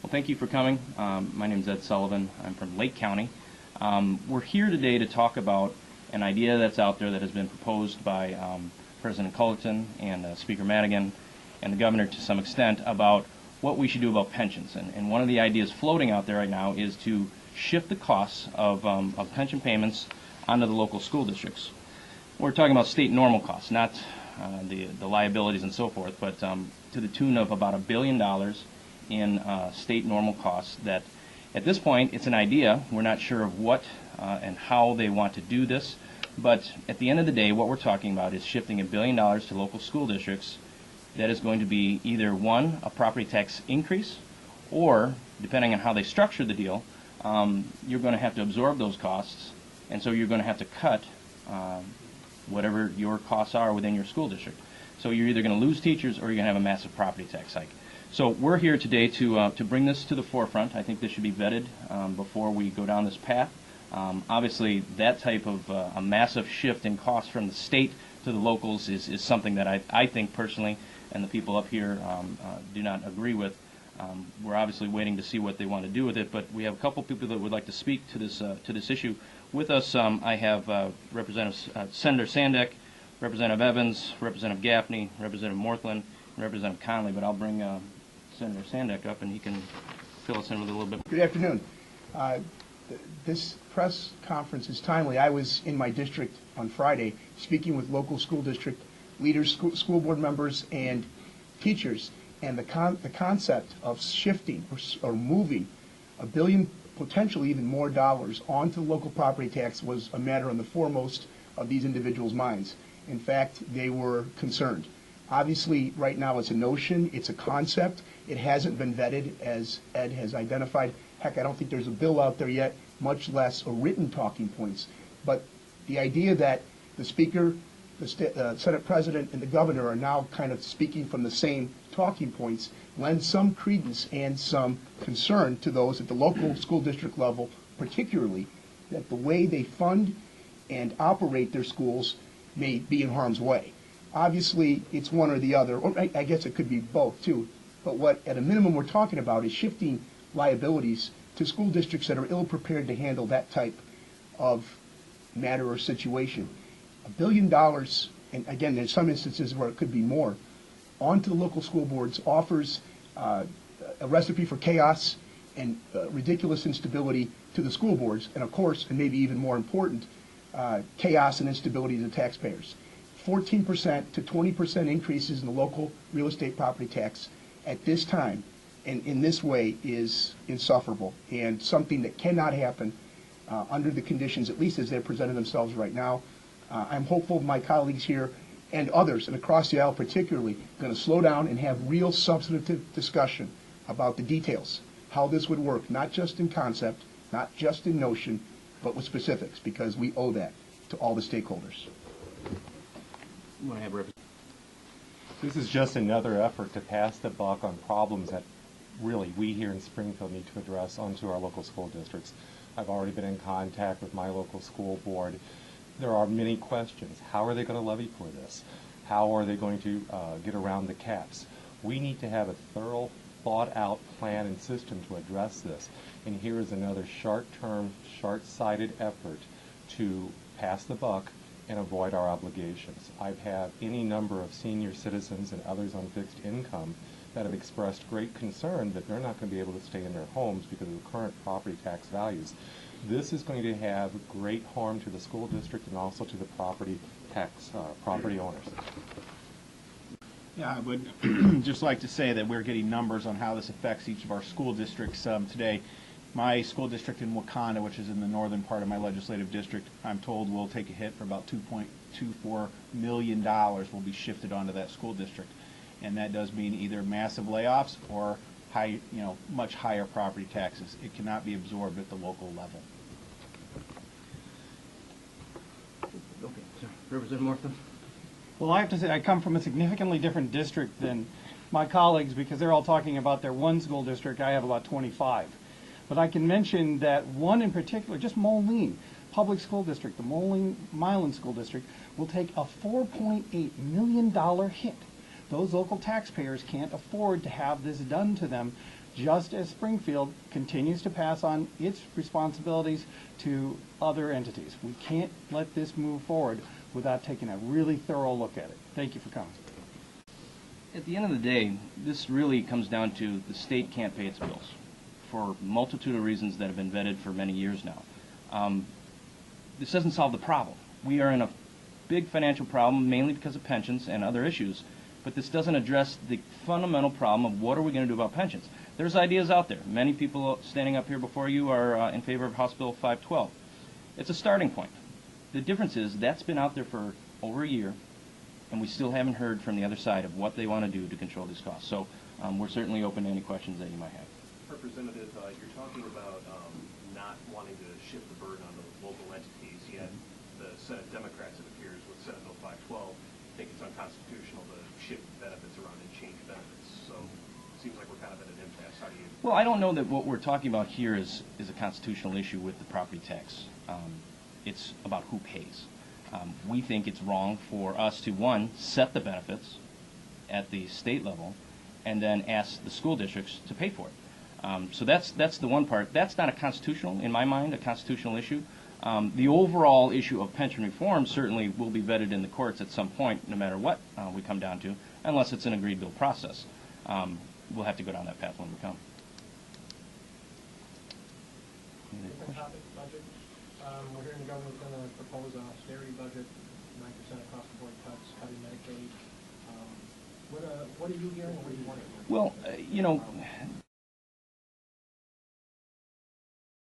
Well, thank you for coming. My name is Ed Sullivan. I'm from Lake County. We're here today to talk about an idea that's out there that has been proposed by President Cullerton and Speaker Madigan and the governor to some extent about what we should do about pensions. And one of the ideas floating out there right now is to shift the costs of pension payments onto the local school districts. We're talking about state normal costs, not the liabilities and so forth, but to the tune of about $1 billion in state normal costs that at this point it's an idea. We're not sure of what and how they want to do this, but at the end of the day what we're talking about is shifting $1 billion to local school districts. That is going to be either one, a property tax increase, or depending on how they structure the deal, you're going to have to absorb those costs, and so you're going to have to cut whatever your costs are within your school district. So you're either going to lose teachers or you're going to have a massive property tax hike. So we're here today to bring this to the forefront. I think this should be vetted before we go down this path. Obviously, that type of a massive shift in costs from the state to the locals is something that I think personally, and the people up here do not agree with. We're obviously waiting to see what they want to do with it, but we have a couple people that would like to speak to this issue. With us, I have Representative Senator Sandek, Representative Evans, Representative Gaffney, Representative Morthland, and Representative Conley. But I'll bring Senator Sandek up, and he can fill us in with a little bit. Good afternoon. This press conference is timely. I was in my district on Friday speaking with local school district leaders, school board members, and teachers, and the concept of shifting or moving $1 billion, potentially even more dollars onto the local property tax was a matter on the foremost of these individuals' minds. In fact, they were concerned. Obviously, right now it's a notion, it's a concept. It hasn't been vetted, as Ed has identified. Heck, I don't think there's a bill out there yet, much less a written talking points. But the idea that the Speaker, the Senate President, and the Governor are now kind of speaking from the same talking points lends some credence and some concern to those at the local school district level, particularly that the way they fund and operate their schools may be in harm's way. Obviously, it's one or the other, or I guess it could be both too, but what at a minimum we're talking about is shifting liabilities to school districts that are ill-prepared to handle that type of matter or situation. $1 billion, and again, there's some instances where it could be more, onto the local school boards offers a recipe for chaos and ridiculous instability to the school boards, and of course, and maybe even more important, chaos and instability to the taxpayers. 14% to 20% increases in the local real estate property tax at this time and in this way is insufferable and something that cannot happen under the conditions, at least as they're presented themselves right now. I'm hopeful my colleagues here and others, and across the aisle particularly, going to slow down and have real substantive discussion about the details, how this would work, not just in concept, not just in notion, but with specifics, because we owe that to all the stakeholders. This is just another effort to pass the buck on problems that really we here in Springfield need to address onto our local school districts. I've already been in contact with my local school board. There are many questions. How are they going to levy for this? How are they going to get around the caps? We need to have a thorough, thought-out plan and system to address this. And here is another short-term, short-sighted effort to pass the buck and avoid our obligations. I've had any number of senior citizens and others on fixed income that have expressed great concern that they're not going to be able to stay in their homes because of the current property tax values. This is going to have great harm to the school district and also to the property tax property owners. Yeah, I would just like to say that we're getting numbers on how this affects each of our school districts today. My school district in Wakanda, which is in the northern part of my legislative district, I'm told will take a hit for about $2.24 million will be shifted onto that school district. And that does mean either massive layoffs or much higher property taxes. It cannot be absorbed at the local level. Okay, so Representative Morthland. Well, I have to say I come from a significantly different district than my colleagues because they're all talking about their one school district. I have about 25. But I can mention that one in particular, just Moline Public School District, the Moline Milan School District, will take a $4.8 million hit Those local taxpayers can't afford to have this done to them, just as Springfield continues to pass on its responsibilities to other entities. We can't let this move forward without taking a really thorough look at it. Thank you for coming. At the end of the day, this really comes down to the state can't pay its bills for a multitude of reasons that have been vetted for many years now. This doesn't solve the problem. We are in a big financial problem, mainly because of pensions and other issues, but this doesn't address the fundamental problem of what are we going to do about pensions. There's ideas out there. Many people standing up here before you are in favor of House Bill 512. It's a starting point. The difference is that's been out there for over a year, and we still haven't heard from the other side of what they want to do to control these costs. So we're certainly open to any questions that you might have. Representative, you're talking about not wanting to shift the burden on the local entities, yet the Senate Democrats, it appears, with Senate Bill 512, think it's unconstitutional to shift benefits around and change benefits. So it seems like we're kind of at an impasse. How do you... Well, I don't know that what we're talking about here is a constitutional issue with the property tax. It's about who pays. We think it's wrong for us to, one, set the benefits at the state level and then ask the school districts to pay for it. So that's the one part. That's not a constitutional, in my mind, a constitutional issue. The overall issue of pension reform certainly will be vetted in the courts at some point, no matter what we come down to, unless it's an agreed bill process. We'll have to go down that path when we come. Different topic, budget. We're hearing the government's going to propose an austerity budget, 9% across the board cuts, cutting Medicaid. What are you hearing and what do you want to hear? Well, you know,